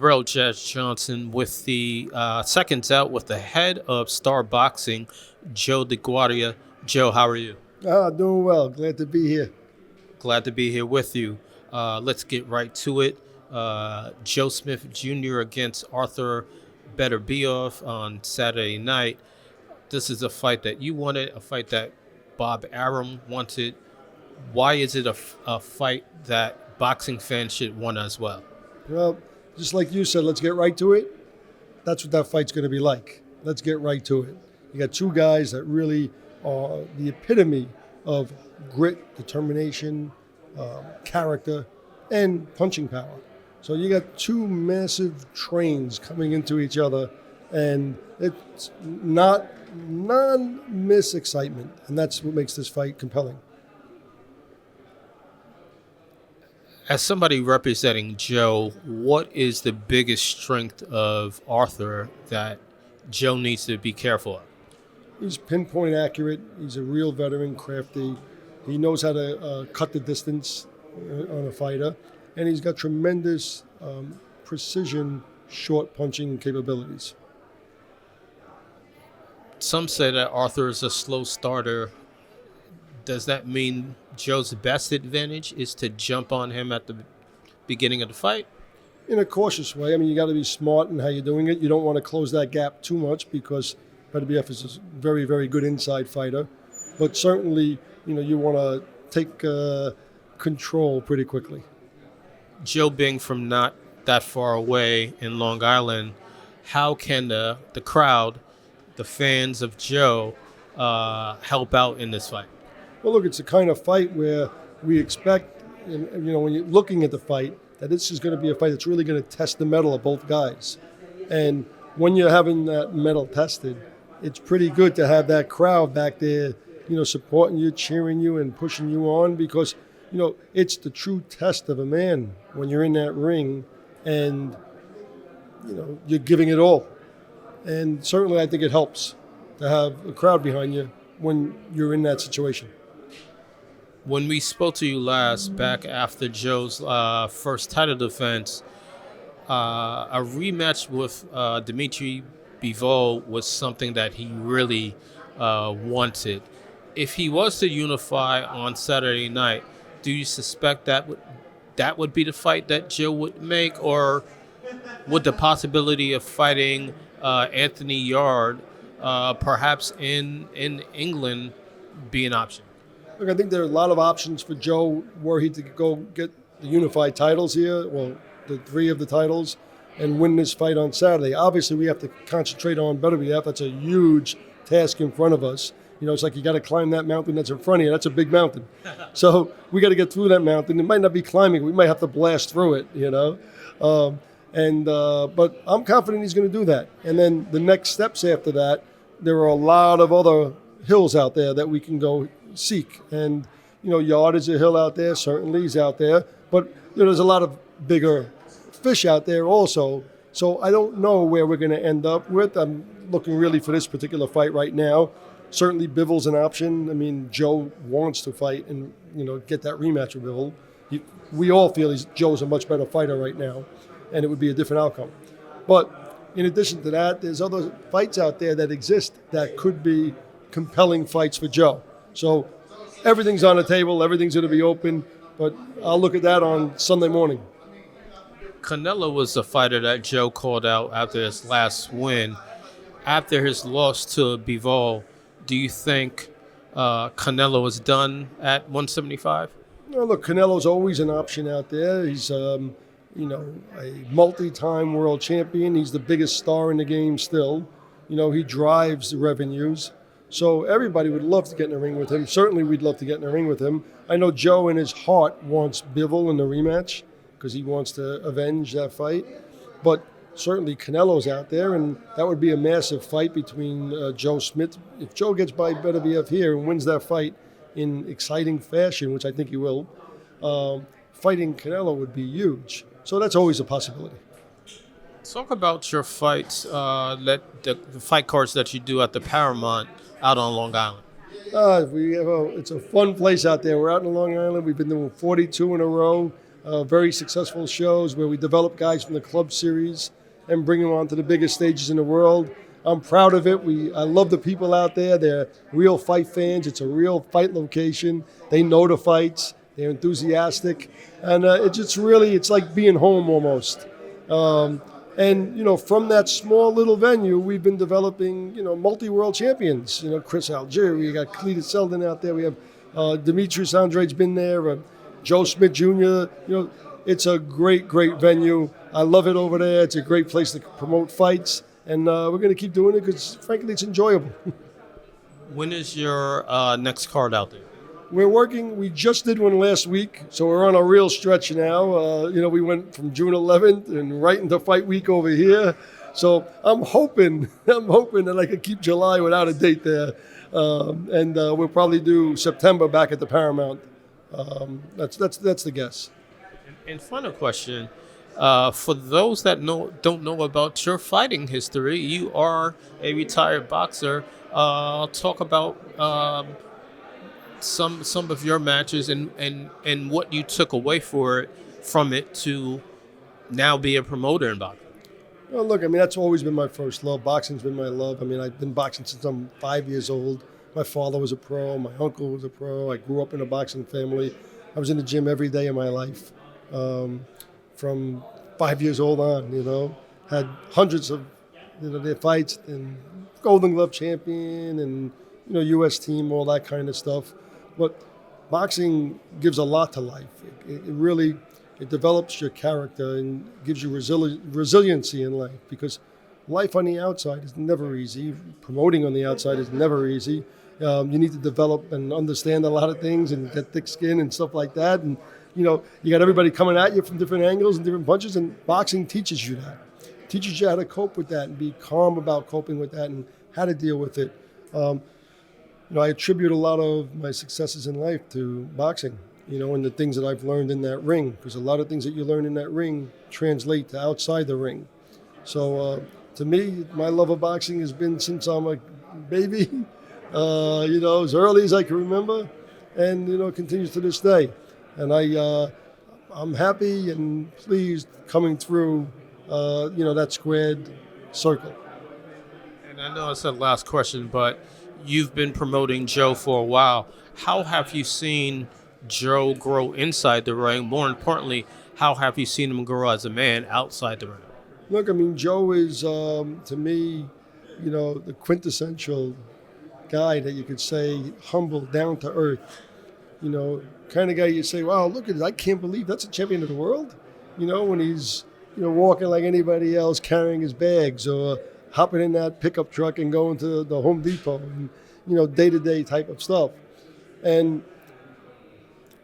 Terrell Jazz Johnson with the Seconds Out with the head of Star Boxing, Joe DeGuardia. Joe, how are you? Doing well. Glad to be here. Glad to be here with you. Let's get right to it. Joe Smith Jr. against Artur Betebiev on Saturday night. This is a fight that you wanted, a fight that Bob Arum wanted. Why is it a fight that boxing fans should want as well? Well, just like you said, let's get right to it. That's what that fight's going to be like. Let's get right to it. You got two guys that really are the epitome of grit, determination, character, and punching power. So you got two massive trains coming into each other, and it's not non-miss excitement, and that's what makes this fight compelling. As somebody representing Joe, what is the biggest strength of Arthur that Joe needs to be careful of? He's pinpoint accurate. He's a real veteran, crafty. He knows how to cut the distance on a fighter, and he's got tremendous precision, short punching capabilities. Some say that Arthur is a slow starter. Does that mean Joe's best advantage is to jump on him at the beginning of the fight? In a cautious way. I mean, you got to be smart in how you're doing it. You don't want to close that gap too much because Beterbiev is a very, very good inside fighter. But certainly, you want to take control pretty quickly. Joe being from not that far away in Long Island, how can the crowd, the fans of Joe, help out in this fight? Well, look, it's a kind of fight where we expect, when you're looking at the fight, that this is going to be a fight that's really going to test the mettle of both guys. And when you're having that mettle tested, it's pretty good to have that crowd back there, supporting you, cheering you, and pushing you on because, it's the true test of a man when you're in that ring and, you're giving it all. And certainly I think it helps to have a crowd behind you when you're in that situation. When we spoke to you last, back after Joe's first title defense, a rematch with Dmitry Bivol was something that he really wanted. If he was to unify on Saturday night, do you suspect that would be the fight that Joe would make, or would the possibility of fighting Anthony Yard, perhaps in England, be an option? Look, I think there are a lot of options for Joe were he to go get the unified titles here, well, the three of the titles, and win this fight on Saturday. Obviously, we have to concentrate on Beterbiev. That's a huge task in front of us. It's like you got to climb that mountain that's in front of you. That's a big mountain. So we got to get through that mountain. It might not be climbing. We might have to blast through it, But I'm confident he's going to do that. And then the next steps after that, there are a lot of other hills out there that we can go seek. And, Yard is a hill out there. Certainly he's out there. But there's a lot of bigger fish out there also. So I don't know where we're going to end up with. I'm looking really for this particular fight right now. Certainly Bivol's an option. I mean, Joe wants to fight and, get that rematch with Bivol. We all feel Joe's a much better fighter right now, and it would be a different outcome. But in addition to that, there's other fights out there that exist that could be compelling fights for Joe. So everything's on the table. Everything's going to be open. But I'll look at that on Sunday morning. Canelo was the fighter that Joe called out after his last win. After his loss to Bivol, do you think Canelo is done at 175? No, look, Canelo's always an option out there. He's, a multi-time world champion. He's the biggest star in the game still. He drives the revenues. So everybody would love to get in the ring with him. Certainly we'd love to get in the ring with him. I know Joe in his heart wants Bivol in the rematch because he wants to avenge that fight. But certainly Canelo's out there, and that would be a massive fight between Joe Smith. If Joe gets by Beterbiev here and wins that fight in exciting fashion, which I think he will, fighting Canelo would be huge. So that's always a possibility. Talk about your fights, the fight cards that you do at the Paramount out on Long Island. It's a fun place out there. We're out in Long Island. We've been doing 42 in a row. very successful shows where we develop guys from the club series and bring them onto the biggest stages in the world. I'm proud of it. I love the people out there. They're real fight fans. It's a real fight location. They know the fights. They're enthusiastic, and it's like being home almost. And from that small little venue, we've been developing multi-world champions. Chris Algieri, we got Cletus Selden out there. We have Demetrius Andre's been there. Joe Smith Jr. It's a great venue. I love it over there. It's a great place to promote fights. And we're going to keep doing it because, frankly, it's enjoyable. When is your next card out there? We're working. We just did one last week, so we're on a real stretch now. We went from June 11th and right into fight week over here. So I'm hoping that I can keep July without a date there. And we'll probably do September back at the Paramount. That's the guess. And final question. For those that don't know about your fighting history, you are a retired boxer. Talk about some of your matches and what you took away from it to now be a promoter in boxing. Well, look, that's always been my first love. Boxing's been my love. I've been boxing since I'm 5 years old. My father was a pro. My uncle was a pro. I grew up in a boxing family. I was in the gym every day of my life. From 5 years old on, had hundreds of, their fights and Golden Glove champion and, U.S. team, all that kind of stuff. But boxing gives a lot to life. It really develops your character and gives you resiliency in life because life on the outside is never easy. Promoting on the outside is never easy. You need to develop and understand a lot of things and get thick skin and stuff like that. And you got everybody coming at you from different angles and different punches, and boxing teaches you that. It teaches you how to cope with that and be calm about coping with that and how to deal with it. I attribute a lot of my successes in life to boxing, and the things that I've learned in that ring, because a lot of things that you learn in that ring translate to outside the ring. So to me, my love of boxing has been since I'm a baby, as early as I can remember, and, continues to this day. And I'm happy and pleased coming through, that squared circle. And I know it's the last question, but you've been promoting Joe for a while. How have you seen Joe grow inside the ring? More importantly, how have you seen him grow as a man outside the ring? Look, Joe is, to me, the quintessential guy that you could say humble, down to earth, kind of guy you say, wow, look at it. I can't believe that's a champion of the world. When he's, walking like anybody else, carrying his bags or hopping in that pickup truck and going to the Home Depot and, day-to-day type of stuff. And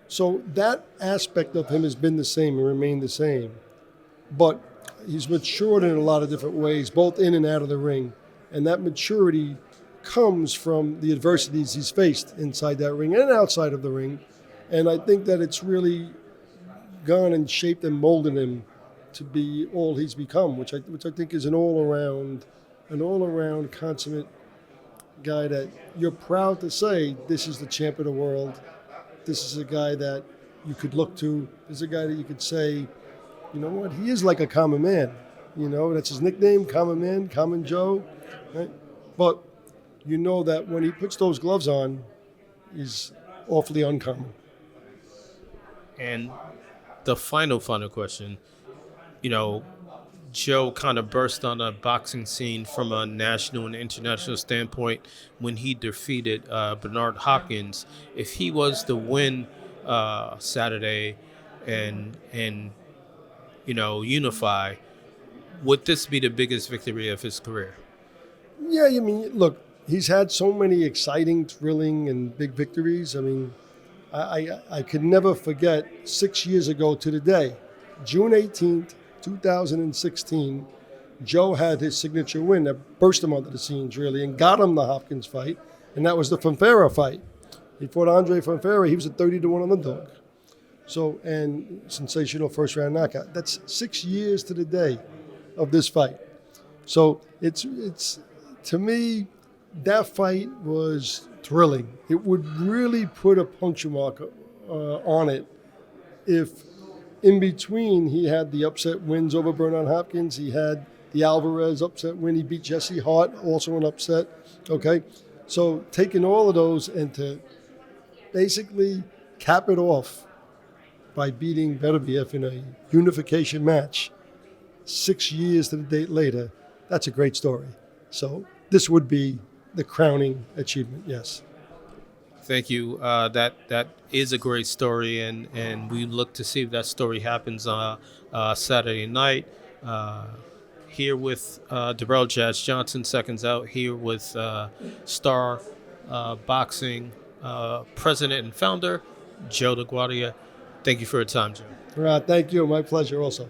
so that aspect of him has been the same and remained the same. But he's matured in a lot of different ways, both in and out of the ring. And that maturity comes from the adversities he's faced inside that ring and outside of the ring. And I think that it's really gone and shaped and molded him to be all he's become, which I think is an all-around consummate guy that you're proud to say, this is the champ of the world. This is a guy that you could look to. This is a guy that you could say, you know what, he is like a common man. That's his nickname, Common Man, Common Joe. Right? But you know that when he puts those gloves on, he's awfully uncommon. And the final question, Joe kind of burst on the boxing scene from a national and international standpoint when he defeated Bernard Hopkins. If he was to win Saturday and unify, would this be the biggest victory of his career? Yeah, look, he's had so many exciting, thrilling, and big victories. I could never forget 6 years ago to the day, June 18th, 2016, Joe had his signature win that burst him onto the scenes, really, and got him the Hopkins fight, and that was the Fonfara fight. He fought Andre Fonfara. He was a 30-1 underdog. So, and sensational first-round knockout. That's 6 years to the day of this fight. So it's to me, that fight was thrilling. It would really put a puncture mark on it if In between, he had the upset wins over Bernard Hopkins. He had the Alvarez upset win. He beat Jesse Hart, also an upset. Okay, so taking all of those and to basically cap it off by beating Beterbiev in a unification match 6 years to the date later, that's a great story. So this would be the crowning achievement, yes. Thank you. That is a great story, and we look to see if that story happens Saturday night. Here with Darrell Jazz Johnson, Seconds Out. Here with Star Boxing president and founder Joe DeGuardia. Thank you for your time, Joe. Thank you. My pleasure also.